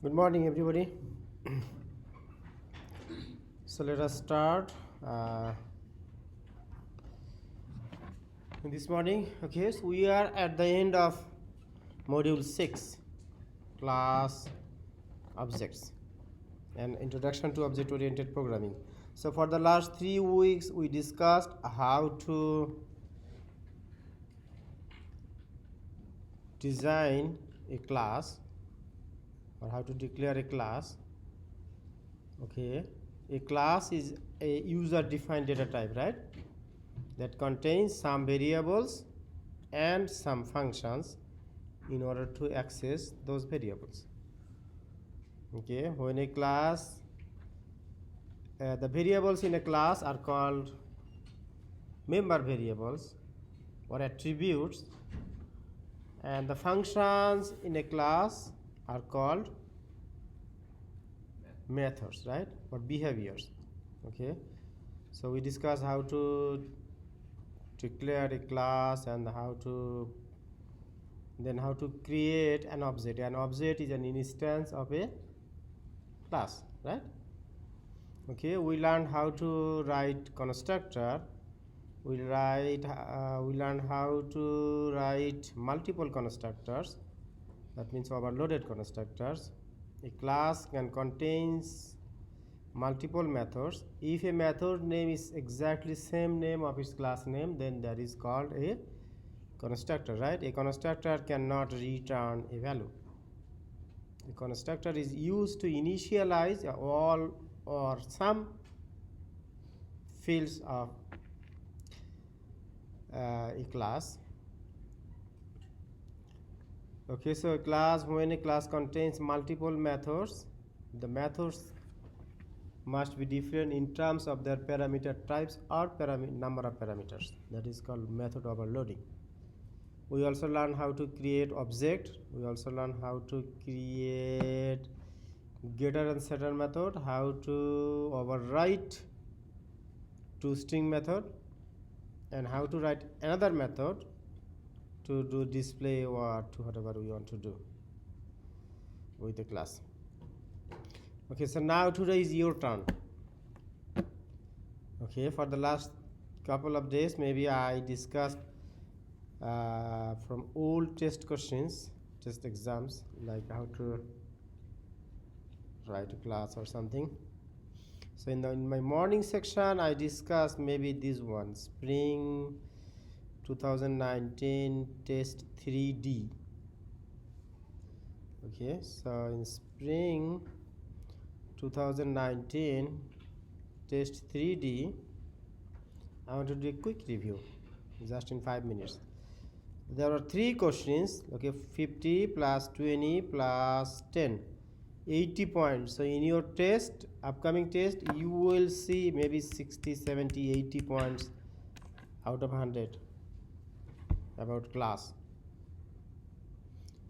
Good morning, everybody. So let us start this morning. Okay, so we are at the end of module 6, class objects and introduction to object-oriented programming. So for the last 3 weeks, we discussed how to design a class or how to declare a class. Okay, a class is a user-defined data type, right? That contains some variables and some functions in order to access those variables. Okay, when a class, the variables in a class are called member variables or attributes, and the functions in a class are called methods, right, or behaviors. Okay, so we discuss how to declare a class and how to create an object. An object is an instance of a class, right? Okay, we learned how to write constructor. We learned how to write multiple constructors. That means overloaded constructors. A class can contains multiple methods. If a method name is exactly same name of its class name, then that is called a constructor, right? A constructor cannot return a value. A constructor is used to initialize all or some fields of a class. Okay, so when a class contains multiple methods, the methods must be different in terms of their parameter types or number of parameters. That is called method overloading. We also learn how to create object. We also learn how to create getter and setter method, how to overwrite toString method, and how to write another method to do display or to whatever we want to do with the class. Okay, so now today is your turn. Okay, for the last couple of days, maybe I discussed from old test questions, test exams, like how to write a class or something. So in my morning section, I discussed maybe this one, Spring 2019 Test3D. Okay, so in Spring 2019 Test3D, I want to do a quick review, just in 5 minutes. There are 3 questions. Okay, 50 plus 20 plus 10, 80 points. So in your test, upcoming test, you will see maybe 60, 70, 80 points out of 100 about class.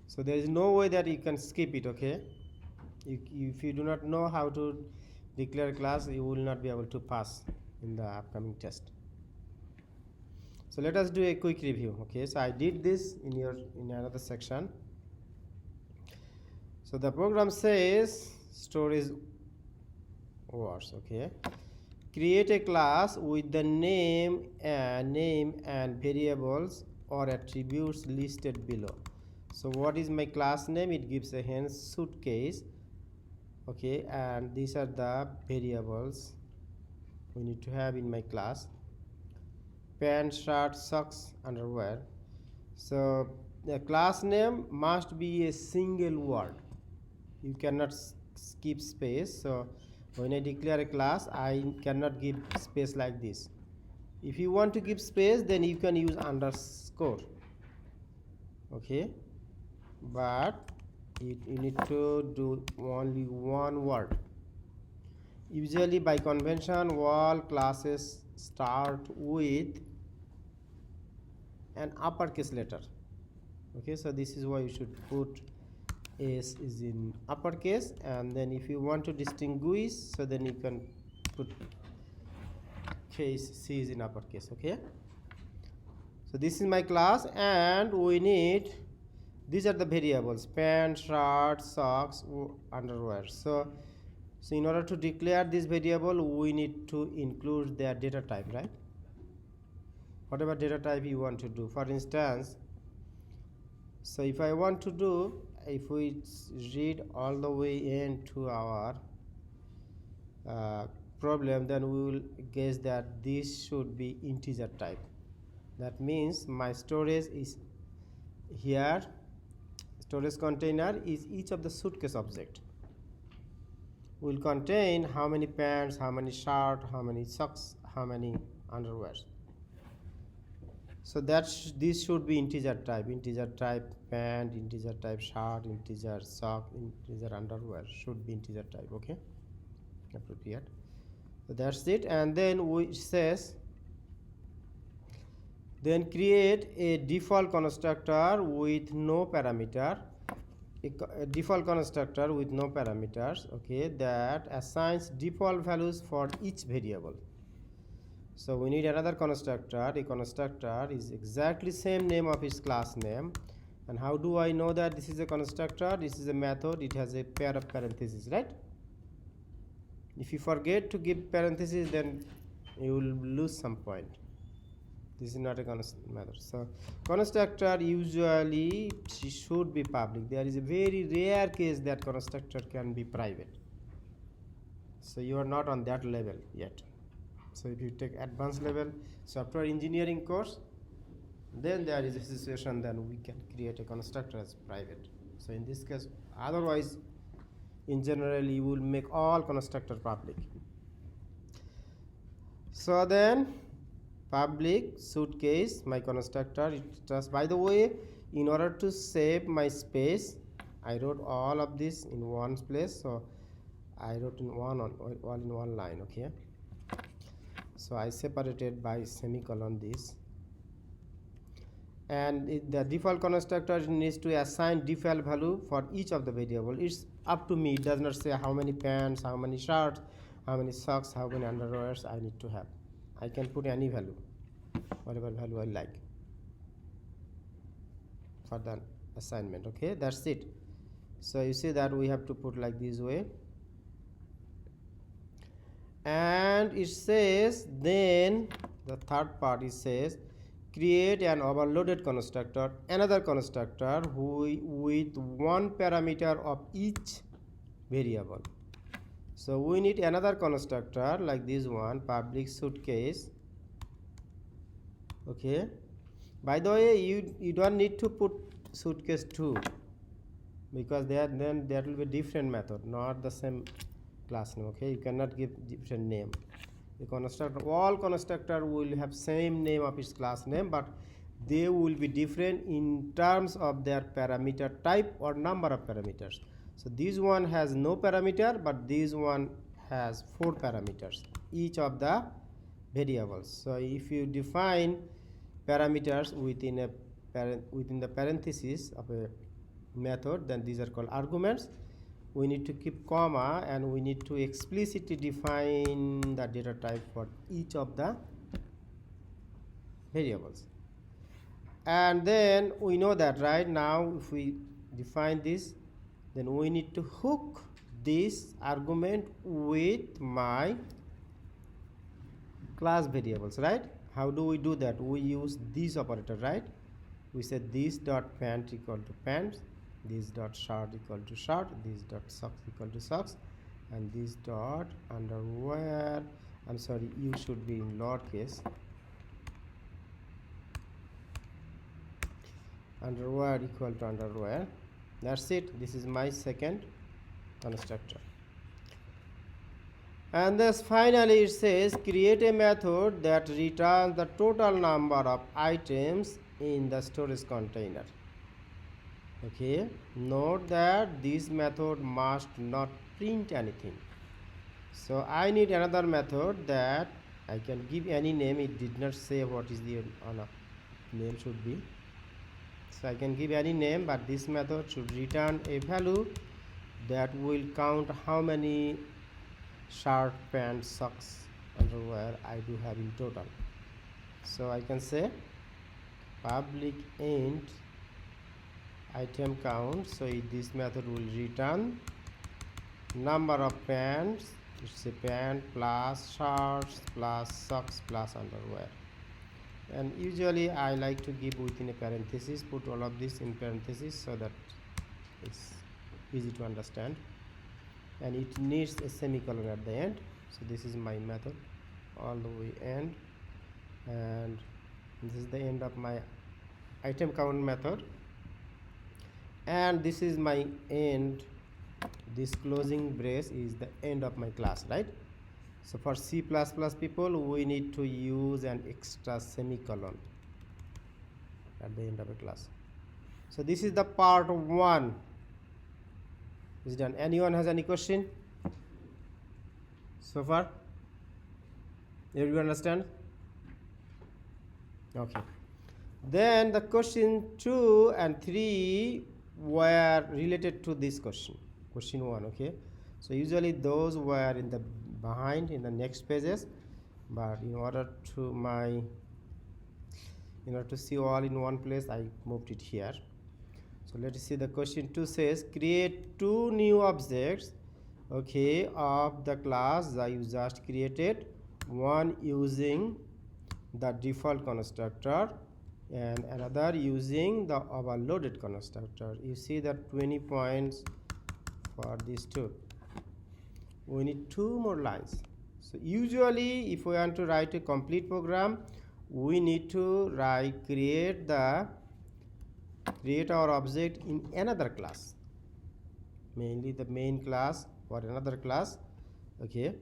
So there is no way that you can skip it. Okay, if you do not know how to declare a class, you will not be able to pass in the upcoming test. So let us do a quick review. Okay, so I did this in another section. So the program says storage words. Okay, create a class with the name and variables or attributes listed below. So what is my class name? It gives a hint suitcase. Okay, and these are the variables we need to have in my class: pants, shirt, socks, underwear. So the class name must be a single word. You cannot skip space. So when I declare a class, I cannot give space like this. If you want to give space, then you can use underscore. Okay, but you need to do only one word. Usually by convention, all classes start with an uppercase letter. Okay, so this is why you should put S is in uppercase, and then if you want to distinguish, so then you can put case C is in uppercase. Okay, so this is my class, and we need These are the variables: pant, shirt, socks, underwear. So in order to declare this variable, we need to include their data type, right? Whatever data type you want to do. For instance, so if I want to do, if we read all the way into our problem, then we will guess that this should be integer type. That means my storage is here. Storage container is each of the suitcase object will contain how many pants, how many shirts, how many socks, how many underwears. So this should be integer type pant, integer type shirt, integer sock, integer underwear should be integer type. Okay, appropriate. So that's it. And then we says, then create a default constructor with no parameter, a default constructor with no parameters, okay, that assigns default values for each variable. So we need another constructor. A constructor is exactly same name of its class name. And how do I know that this is a constructor? This is a method. It has a pair of parentheses, right? If you forget to give parentheses, then you will lose some point. This is not a method. So constructor usually should be public. There is a very rare case that constructor can be private. So you are not on that level yet. So if you take advanced level software engineering course, then there is a situation then we can create a constructor as private. So in this case, otherwise in general you will make all constructor public. So then public suitcase, my constructor, it just, by the way, in order to save my space, I wrote all of this in one place. So I wrote in all in one line. Okay, so I separated by semicolon this, and the default constructor needs to assign default value for each of the variable. It's up to me. It does not say how many pants, how many shirts, how many socks, how many underwears I need to have. I can put any value, whatever value I like for the assignment. Okay, that's it. So you see that we have to put like this way. And it says, then the third part, it says create an overloaded constructor, another constructor with one parameter of each variable. So we need another constructor like this one, public suitcase. Okay, by the way, you don't need to put suitcase 2, because then there will be different method, not the same class name. Okay, you cannot give different name. The constructor, all constructor will have same name of its class name, but they will be different in terms of their parameter type or number of parameters. So this one has no parameter, but this one has 4 parameters, each of the variables. So if you define parameters within the parentheses of a method, then these are called arguments. We need to keep comma, and we need to explicitly define the data type for each of the variables. And then we know that right now, if we define this, then we need to hook this argument with my class variables, right? How do we do that? We use this operator, right? We say this dot pant equal to pants, this dot shirt equal to shirt, this dot socks equal to socks, and this dot underwear, I'm sorry, you should be in lowercase, underwear equal to underwear. That's it. This is my second constructor. And thus finally it says create a method that returns the total number of items in the storage container. Okay, note that this method must not print anything. So I need another method that I can give any name. It did not say what is the name should be. So I can give any name, but this method should return a value that will count how many shirt, pants, socks, underwear I do have in total. So I can say public int item count. So this method will return number of pants. It's a pant plus shorts plus socks plus underwear. And usually I like to give within a parenthesis, put all of this in parenthesis so that it's easy to understand, and it needs a semicolon at the end. So this is my method all the way end, and this is the end of my item count method, and this is my end. This closing brace is the end of my class, right? So for C++ people, we need to use an extra semicolon at the end of a class. So this is the part 1 is done. Anyone has any question so far? Everyone understand? Okay. Then the question 2 and 3 were related to this question 1. Okay, so usually those were in the behind in the next pages, but in order to see all in one place, I moved it here. So let's see. The question 2 says create 2 new objects, okay, of the class that you just created, one using the default constructor and another using the overloaded constructor. You see that 20 points for these two. We need 2 more lines. So usually if we want to write a complete program, we need to create our object in another class, mainly the main class for another class. Okay,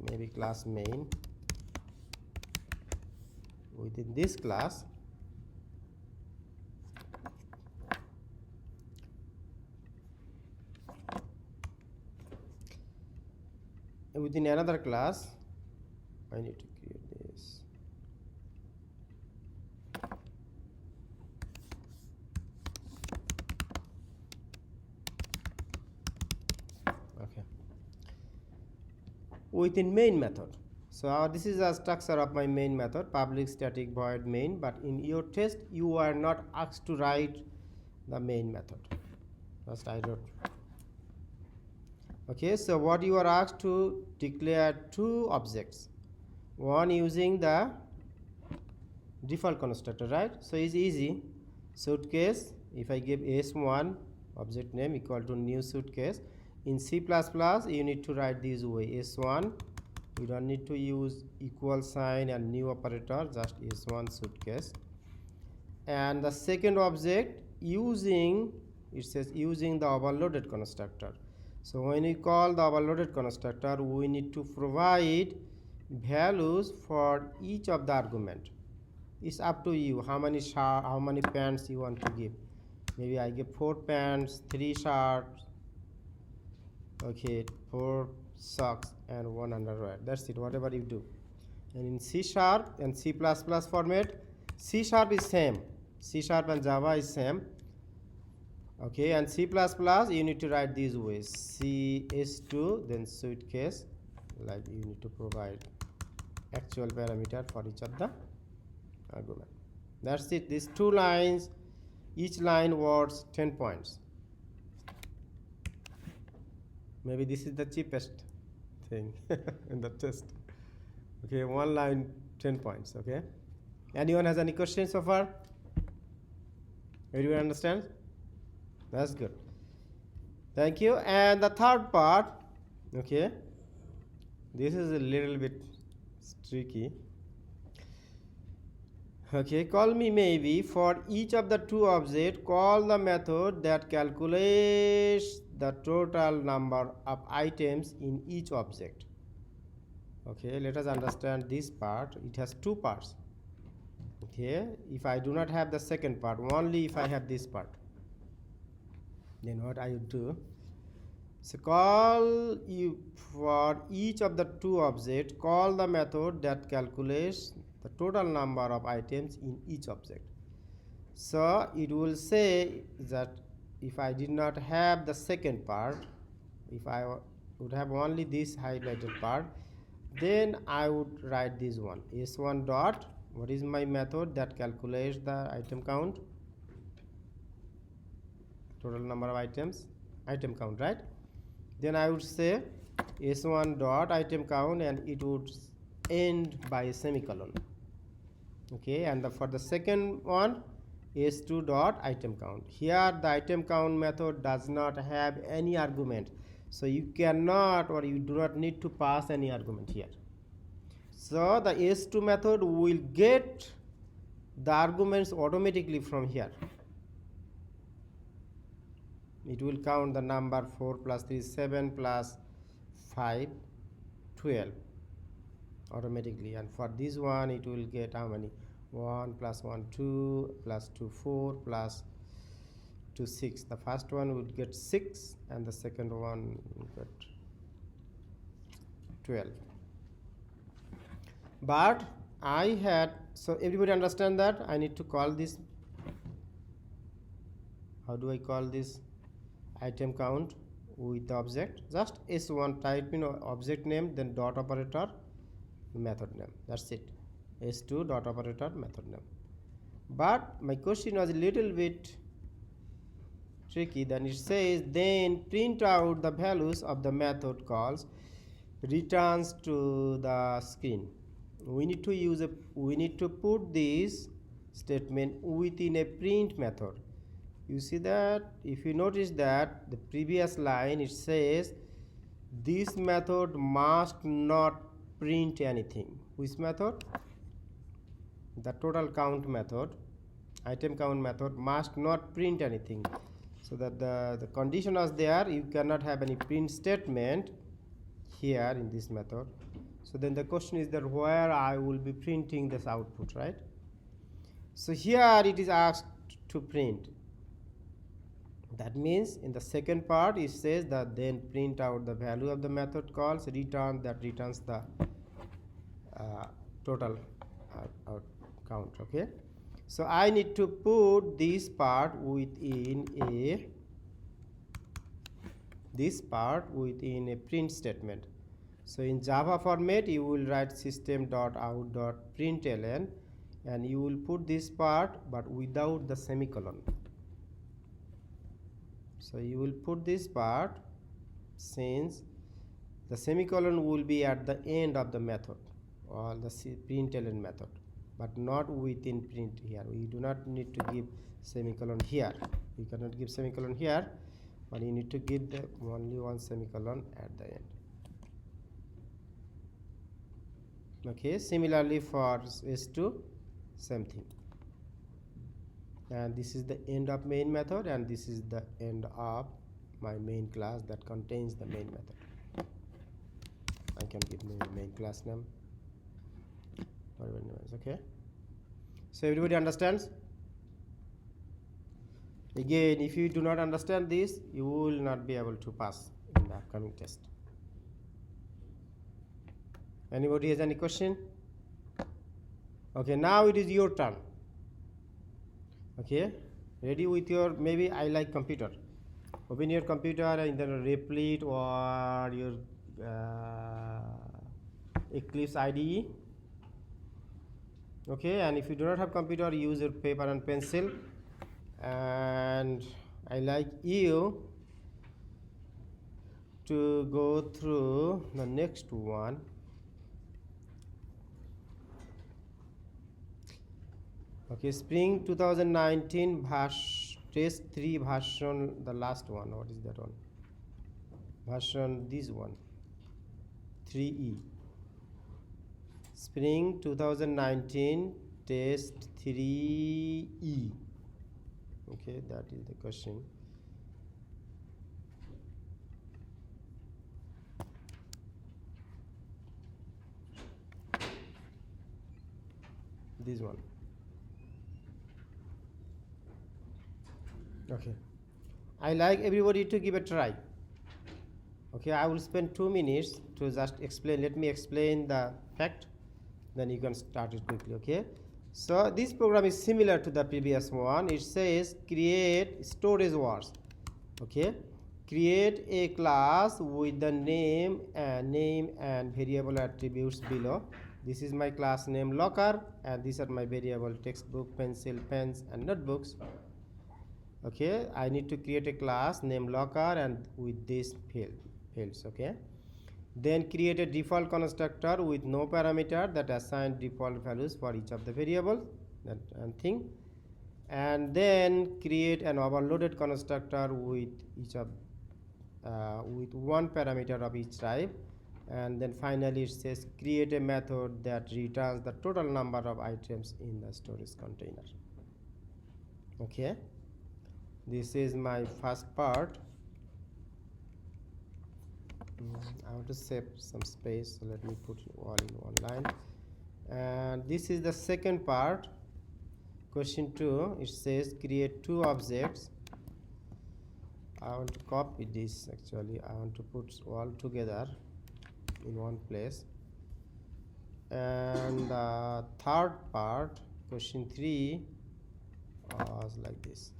maybe class main. Within this class, within another class, I need to create this. Okay, within main method. So this is a structure of my main method, public static void main, but in your test you are not asked to write the main method. Just I wrote. Okay, so what you are asked to declare 2 objects, one using the default constructor, right? So it's easy. Suitcase, if I give S1 object name equal to new suitcase, in C++ you need to write this way, S1. You don't need to use equal sign and new operator, just S1 suitcase. And the second object using, it says using the overloaded constructor. So when we call the overloaded constructor, we need to provide values for each of the argument. It's up to you how many pants you want to give. Maybe I give 4 pants, 3 shirts, okay, 4 socks and 1 underwear. That's it, whatever you do. And in C# and C++ format, C# is same, C# and Java is same. Okay, and C++ you need to write these ways, CS2 then suitcase, like you need to provide actual parameter for each of the argument. That's it. These 2 lines, each line worth 10 points. Maybe this is the cheapest thing in the test. Okay, 1 line 10 points. Okay, anyone has any questions so far? Everyone understands? That's good. Thank you. And the third part, okay, this is a little bit tricky. Okay, call me maybe for each of the 2 objects, call the method that calculates the total number of items in each object. Okay, let us understand this part. It has 2 parts. Okay, if I do not have the second part, only if I have this part, then what I would do? So call you for each of the 2 objects, call the method that calculates the total number of items in each object. So it will say that if I did not have the second part, if I would have only this highlighted part, then I would write this one, S1 dot, what is my method that calculates the item count? total number of items, item count, right? Then I would say s1 dot item count, and it would end by a semicolon. Okay, and for the second one, s2 dot item count. Here the item count method does not have any argument, so you cannot, or you do not need to pass any argument here. So the s2 method will get the arguments automatically from here. It will count the number 4 plus 3 7 plus 5 12 automatically, and for this one it will get how many? 1 plus 1 2 plus 2 4 plus 2 6. The first one would get 6 and the second one will get 12. But I had, so everybody understand that I need to call this, how do I call this item count with the object? Just s1 type in object name, then dot operator, method name, that's it. s2 dot operator, method name. But my question was a little bit tricky. Then it says then print out the values of the method calls returns to the screen. We need to put this statement within a print method. You see that, if you notice that the previous line it says this method must not print anything. Which method? The total count method, item count method must not print anything. So that the condition was there, you cannot have any print statement here in this method. So then the question is that where I will be printing this output, right? So here it is asked to print. That means in the second part it says that then print out the value of the method calls return, that returns the total count. Okay, so I need to put this part within a print statement. So in Java format you will write system.out.println, and you will put this part but without the semicolon. So you will put this part, since the semicolon will be at the end of the method or the println method, but not within print here. We do not need to give semicolon here. We cannot give semicolon here, but you need to give the only one semicolon at the end. Okay, similarly for s2, same thing. And this is the end of main method, and this is the end of my main class that contains the main method. I can give my main class name, whatever name is. Okay, so everybody understands? Again, if you do not understand this, you will not be able to pass in the upcoming test. Anybody has any question? Okay, now it is your turn. Okay, ready with your, maybe I like computer. Open your computer and then Replit or your Eclipse IDE. Okay, and if you do not have computer, use your paper and pencil. And I like you to go through the next one. Okay, Spring 2019 Test3 version, the last one. What is that one? Version, this one, 3E. Spring 2019 Test3E. Okay, that is the question. This one. Okay, I like everybody to give a try. Okay, I will spend 2 minutes to just explain. Let me explain the fact, then you can start it quickly. Okay, so this program is similar to the previous one. It says create storage wars. Okay, create a class with the name and variable attributes below. This is my class name locker, and these are my variable textbook, pencil, pens, and notebooks. Okay, I need to create a class named locker and with this fields. Okay, then create a default constructor with no parameter that assign default values for each of the variable that and thing, and then create an overloaded constructor with each of with one parameter of each type, and then finally it says create a method that returns the total number of items in the storage container. Okay, this is my first part. I want to save some space, so let me put it all in one line. And this is the second part. Question 2, it says create two objects. I want to copy this. Actually, I want to put all together in one place. And the third part, question 3, was like this.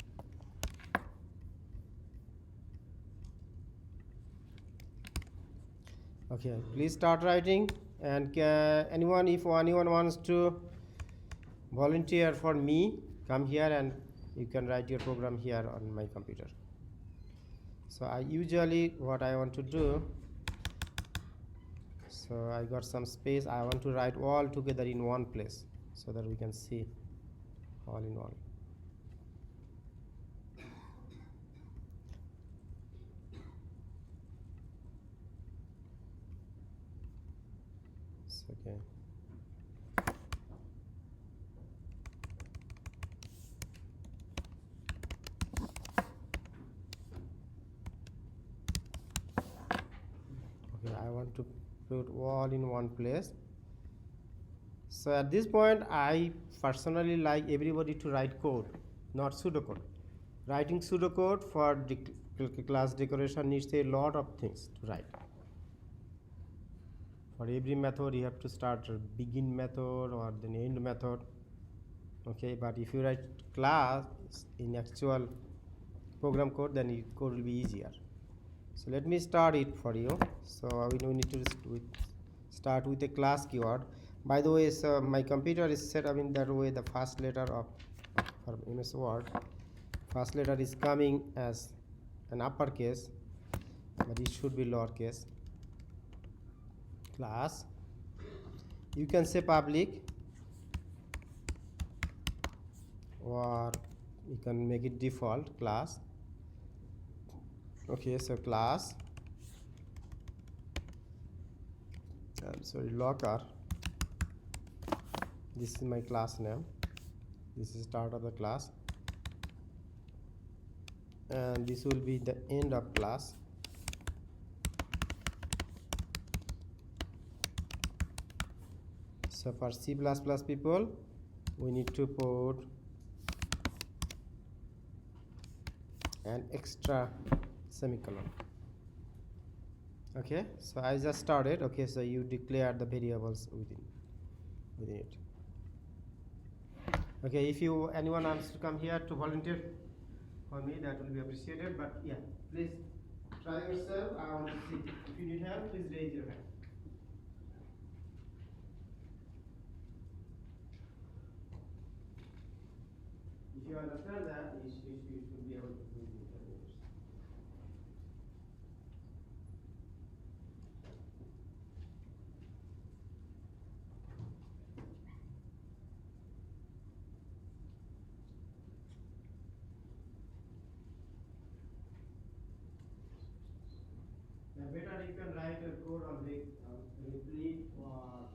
Okay, please start writing. And if anyone wants to volunteer for me, come here and you can write your program here on my computer. So what I want to do, so I got some space, I want to write all together in one place so that we can see all in one. Okay. Okay, I want to put all in one place. So at this point, I personally like everybody to write code, not pseudocode. Writing pseudocode for class decoration needs a lot of things to write. For every method, you have to start a begin method or then end method. Okay, but if you write class in actual program code, then your code will be easier. So let me start it for you. So we need to start with a class keyword. By the way, so my computer is set up in that way. The first letter of for MS Word, first letter is coming as an uppercase, but it should be lowercase. Class, you can say public, or you can make it default class. Okay, so class, I'm sorry, locker. This is my class name. This is start of the class, and this will be the end of class. So for C++ people, we need to put an extra semicolon. Okay, so I just started. Okay, so you declare the variables within it. Okay, if anyone wants to come here to volunteer for me, that will be appreciated. But yeah, please try yourself. I want to see. If you need help, please raise your hand. If you understand that, you should be able to do it. Better you can write a code on replete or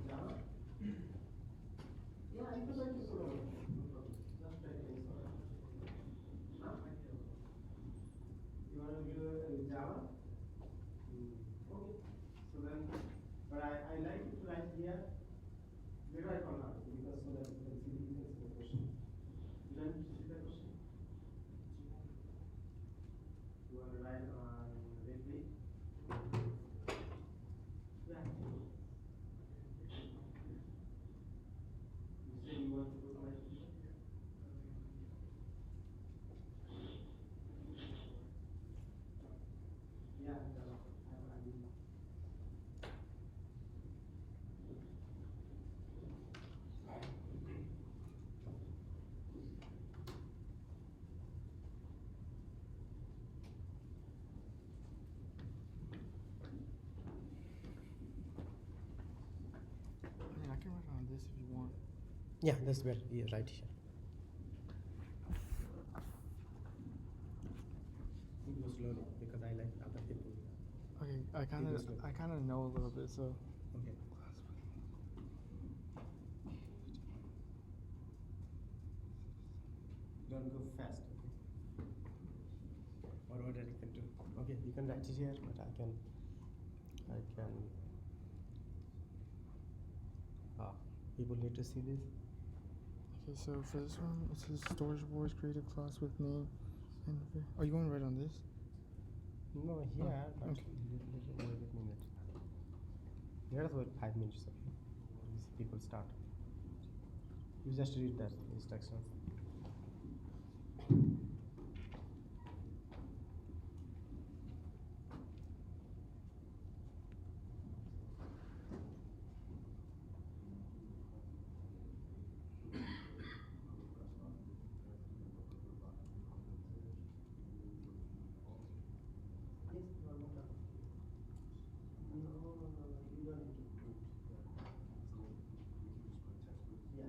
Java. Yeah, you can write a code on it. Just type in Huh? You want to do Java? Okay. So then, but I like to write here. Where do I call out? Because so that you can see the question. You don't see the question. You want to write this if you want. Yeah, that's better. Yeah, right here. Go slowly because I like other people. Okay, I kind of know a little bit, so. Okay. Don't go fast. Okay. What I can do? Okay, you can write it here, but I can. People need to see this. Okay, so for this one, it says storage boards, create a class with name. And are you going to write on this? No, here, but okay. Wait a minute. Let us wait 5 minutes. Okay. People start. You just read that instructions. Yes.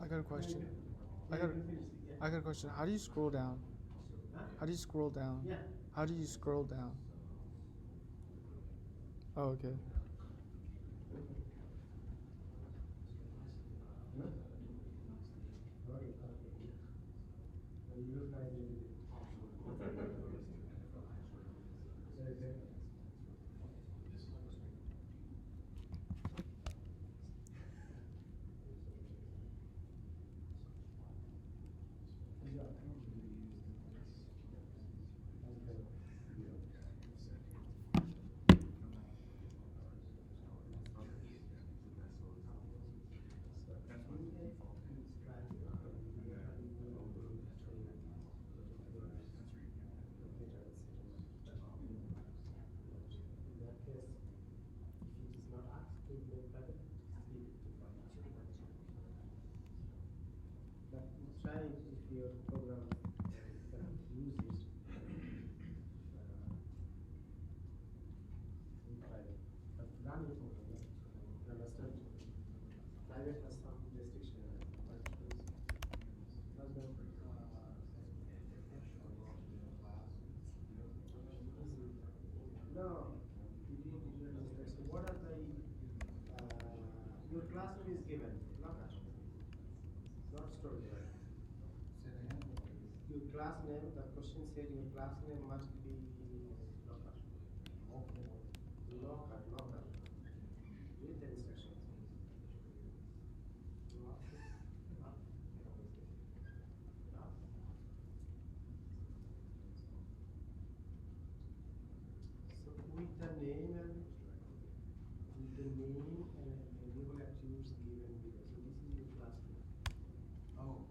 I got a question. Yeah, you can finish it, yeah. I got a question. How do you scroll down? Huh? How do you scroll down? Yeah. How do you scroll down? Oh, okay. No? Okay. So you look like a little bit. Okay. But try if your program can use it. In private. But run your program. You understand? Private has some restriction. Right? No, you didn't understand. So what are the your classroom is given, not story. Your class name, the question said your class name must be locker. Locker. With the instructions. So with the name and variable attributes given below. So this is your class name. Oh.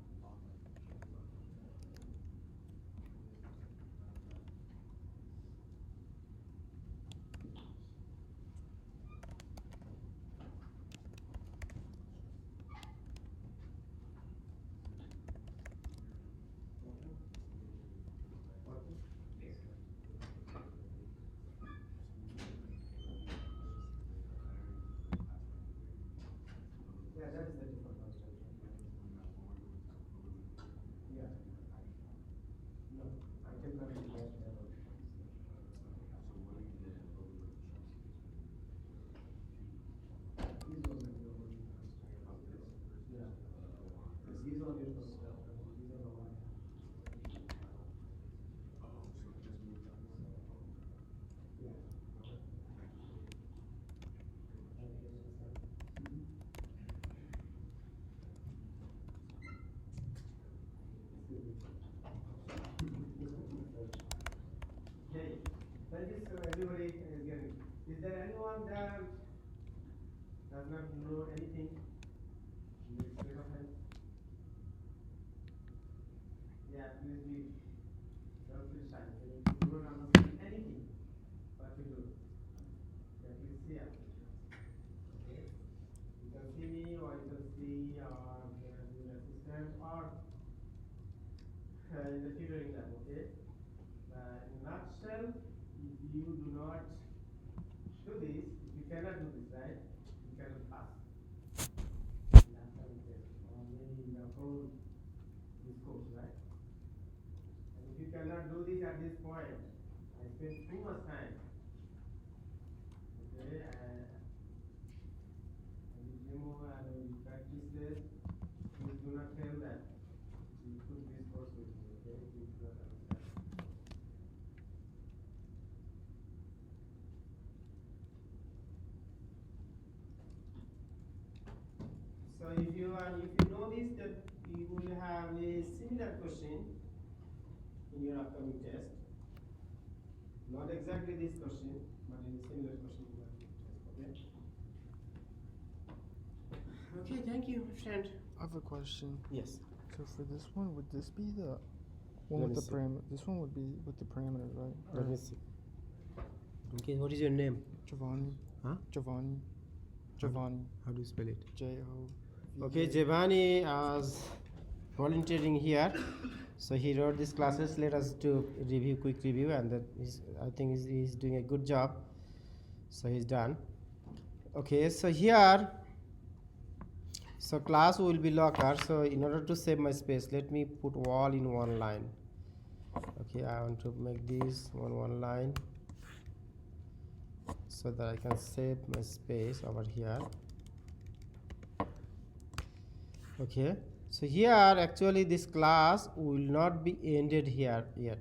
Yeah, that is the default constant. Yeah. No, I cannot do that. These are your constructors. These are the ones. Yeah. Okay. Thank you, so everybody is getting. Is there anyone that does not know anything in this state of hand? Yeah, please be. Don't feel shy. If you don't understand anything, what to do? Yeah, please see us. Okay. You can see me, or you can see our assistant, or in the tutoring lab. Okay. In a nutshell, if you do not do this, if you cannot do this, right, you cannot pass. Or maybe in the whole this course, right? And if you cannot do this at this point, I spent too much time. Okay, and the demo and the practice test, please do not fail that. You took this course with me, okay? You do not understand. So if you know this, that you will have a similar question in your upcoming test. Not exactly this question, but in a similar question in your upcoming test. Okay. Okay, thank you, friend. I have a question. Yes. So for this one, would this be the one with the parameter? This one would be with the parameters, right? Let me see. Okay, what is your name? Giovanni. Huh? Giovanni. How do you spell it? J-O. Okay, Giovanni is volunteering here. So he wrote these classes. Let us do quick review, and that I think he's doing a good job. So he's done. Okay, so here, So class will be locker. So in order to save my space, let me put all in one line. Okay, I want to make this one line so that I can save my space over here. Okay, so here actually this class will not be ended here yet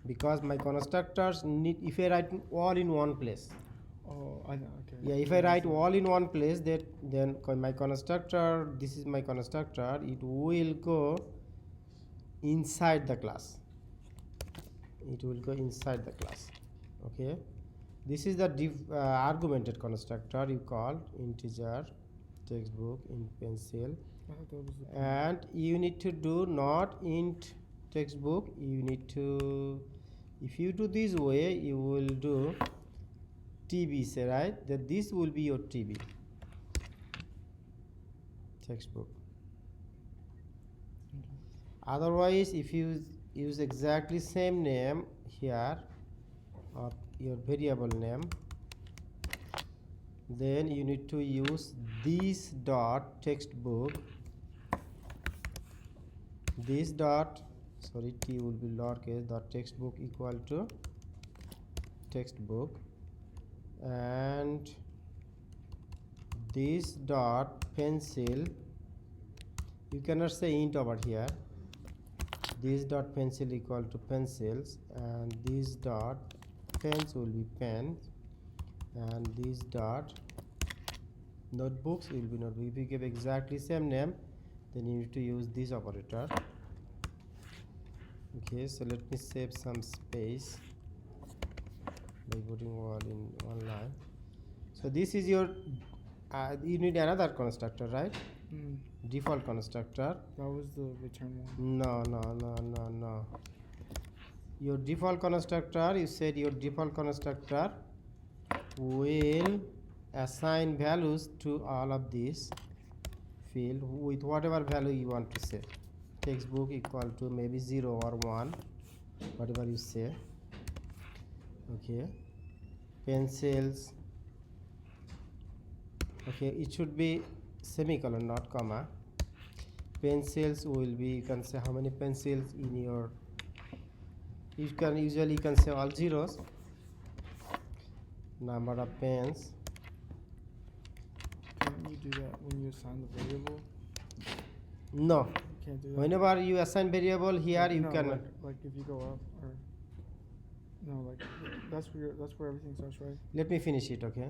because my constructors need, if I write all in one place. Oh, I know. Okay. Yeah, if I write all in one place, then my constructor, this is my constructor, it will go inside the class. It will go inside the class. Okay, this is the argumented constructor you call integer, textbook, int pencil, I thought that was the and you need to do not int textbook. You need to, if you do this way, you will do TB, say, right, that this will be your TB, textbook. Otherwise, if you use exactly same name here of your variable name, then you need to use this dot textbook, this dot, sorry, t will be lowercase, dot textbook equal to textbook, and this dot pencil, you cannot say int over here, this dot pencil equal to pencils, and this dot pens will be pens, and this dot notebooks will be notebook. If you give exactly same name, then you need to use this operator. Okay, so let me save some space by putting all in one line. So this is your you need another constructor, right? Default constructor. That was the return one. No. Your default constructor, you said your default constructor will assign values to all of these field with whatever value you want to say. Textbook equal to maybe 0 or 1, whatever you say. Okay, pencils, okay, it should be semicolon, not comma. Pencils will be, you can say how many pencils in your, you can usually you can say all zeros, number of pens. Can't you do that when you assign the variable? No, You can't do that. whenever you assign variable here, you No, can like if you go up or no, like that's where everything starts, right? let me finish it. Okay,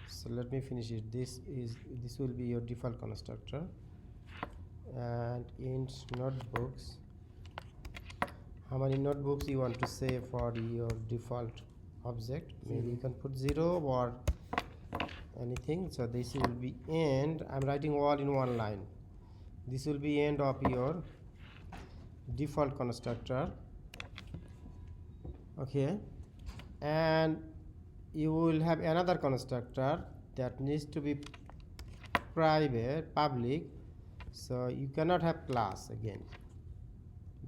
so let me finish it. This will be your default constructor, and int notebooks, how many notebooks you want to say for your default object. Maybe you can put 0 or anything. So this will be end, I'm writing all in one line, this will be end of your default constructor. Okay, and you will have another constructor that needs to be private, public, so you cannot have class again.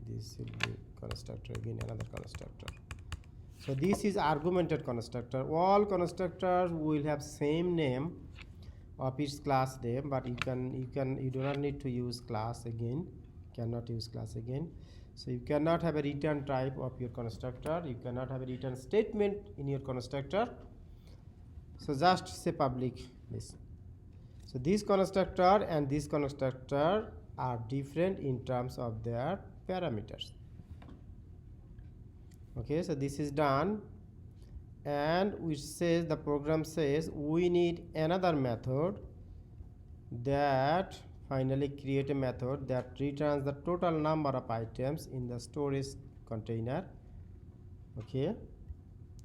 This will be constructor, again another constructor. So this is argumented constructor. All constructors will have same name of its class name, but you do not need to use class again, cannot use class again. So you cannot have a return type of your constructor, you cannot have a return statement in your constructor. So just say public this. So this constructor and this constructor are different in terms of their parameters. Okay, so this is done, and which says, the program says we need another method that finally create a method that returns the total number of items in the storage container. Okay,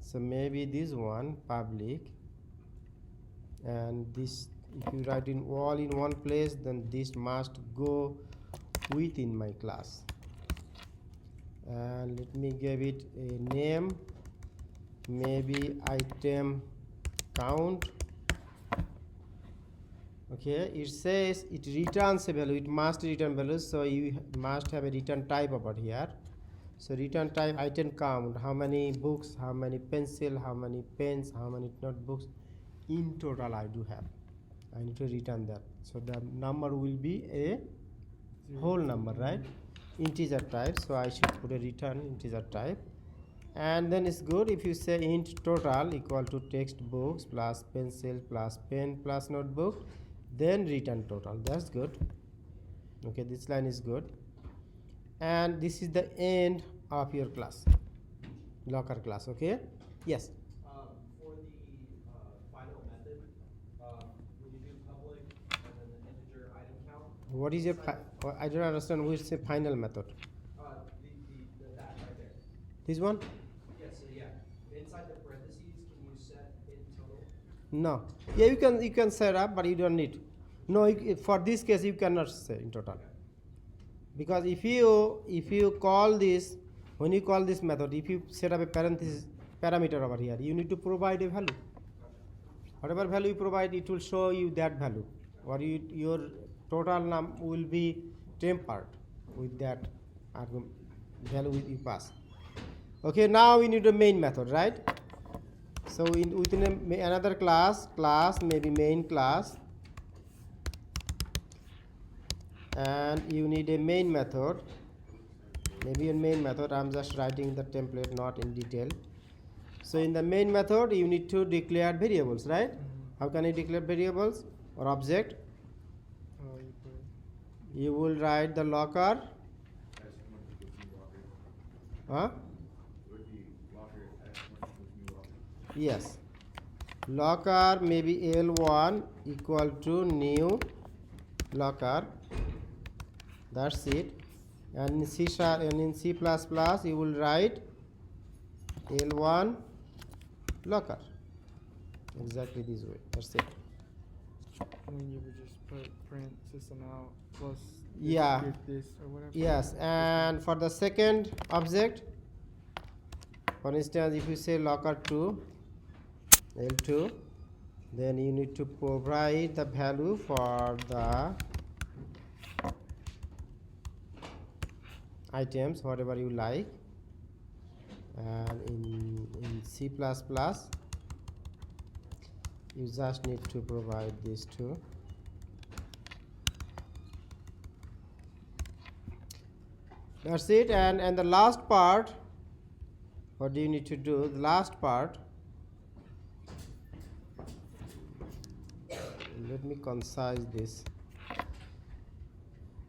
so maybe this one public, and this, if you write in all in one place, then this must go within my class. And let me give it a name, maybe item count. Okay, it says it returns a value, it must return values, so you must have a return type over here. So return type item count, how many books, how many pencil, how many pens, how many notebooks in total I do have. I need to return that. So the number will be a whole number, right? Integer type. So I should put a return integer type. And then it's good if you say int total equal to textbooks plus pencil plus pen plus notebook, then return total. That's good. Okay, this line is good. And this is the end of your class, locker class. Okay, yes. For the final method, would you do public and then the integer item count? What is your I don't understand which is the final method. That right there. This one? Yeah, so yeah. Inside the parentheses, can you set in total? No. Yeah, you can set up, but you don't need. No, for this case you cannot say in total. Okay. Because if you call this, when you call this method, if you set up a parenthesis parameter over here, you need to provide a value. Whatever value you provide, it will show you that value, or your total num will be tempered with that value you pass. Okay, now we need a main method, right? So within another class maybe main class, and you need a main method. Maybe in main method I'm just writing the template, not in detail. So in the main method you need to declare variables, right? How can you declare variables or object? You will write the locker. Huh? Yes. Locker maybe L1 equal to new locker. That's it. And in C# and in C++ you will write L1 locker. Exactly this way. That's it. And then you would just put print system out plus Yeah. this or whatever. Yes, and for the second object, for instance, if you say locker2 L2, then you need to provide the value for the items, whatever you like. And in C++, you just need to provide these two. That's it. And the last part, what do you need to do? The last part, let me concise this.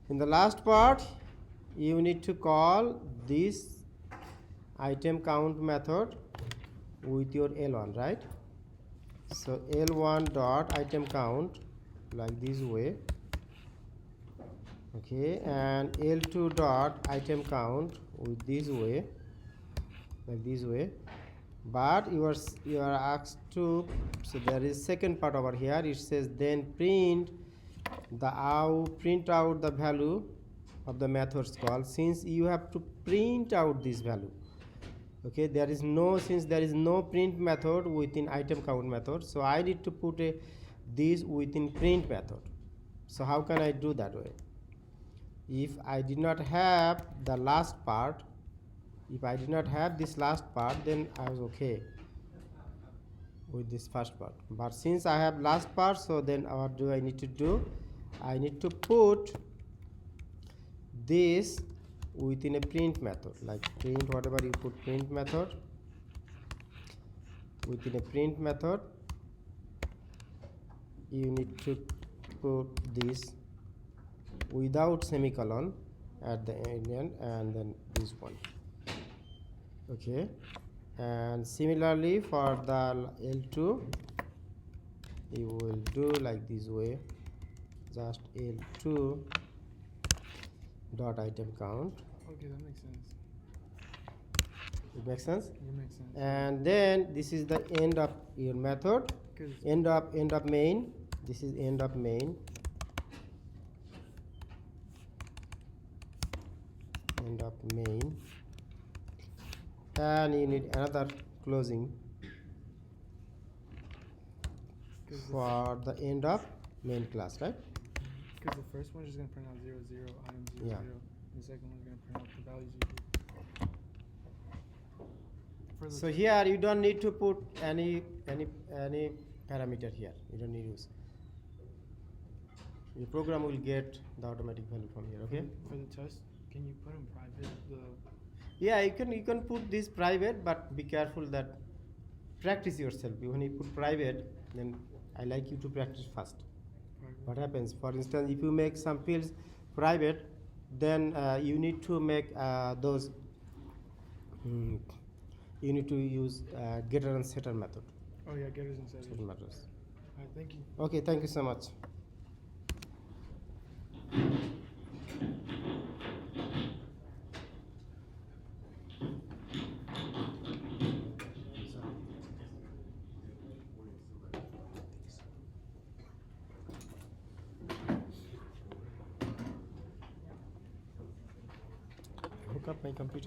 In the last part, you need to call this item count method with your L1, right? So L1 dot item count, like this way. Okay, and L2 dot item count with this way, like this way. But you are asked to, so there is second part over here. It says then print out the value of the method's call. Since you have to print out this value, okay, since there is no print method within item count method, so I need to put this within print method. So how can I do that way? If I did not have the last part, if I did not have this last part, then I was okay with this first part. But since I have last part, so then what do I need to do? I need to put this within a print method, like print whatever you put print method. Within a print method, you need to put this without semicolon at the end, and then this one. Okay, and similarly for the L2, you will do like this way, just L2 dot item count. Okay, that makes sense. It makes sense? It makes sense. And then this is the end of your method. End of main. This is end of main. End of main. And you need another closing for the end of main class, right? Because the first one is going to print out 0, 0, item 0, Yeah. 0. The second one is going to print out the values 0. So here you don't need to put any parameter here. You don't need to use. Your program will get the automatic value from here. Okay. For the test, can you put in private the? Yeah, you can put this private, but be careful that practice yourself. When you put private, then I like you to practice first. Private. What happens? For instance, if you make some fields private, then you need to make those. You need to use getter and setter method. Oh yeah, getters and setters. Setter methods. Alright, thank you. Okay, thank you so much. Hook up my computer.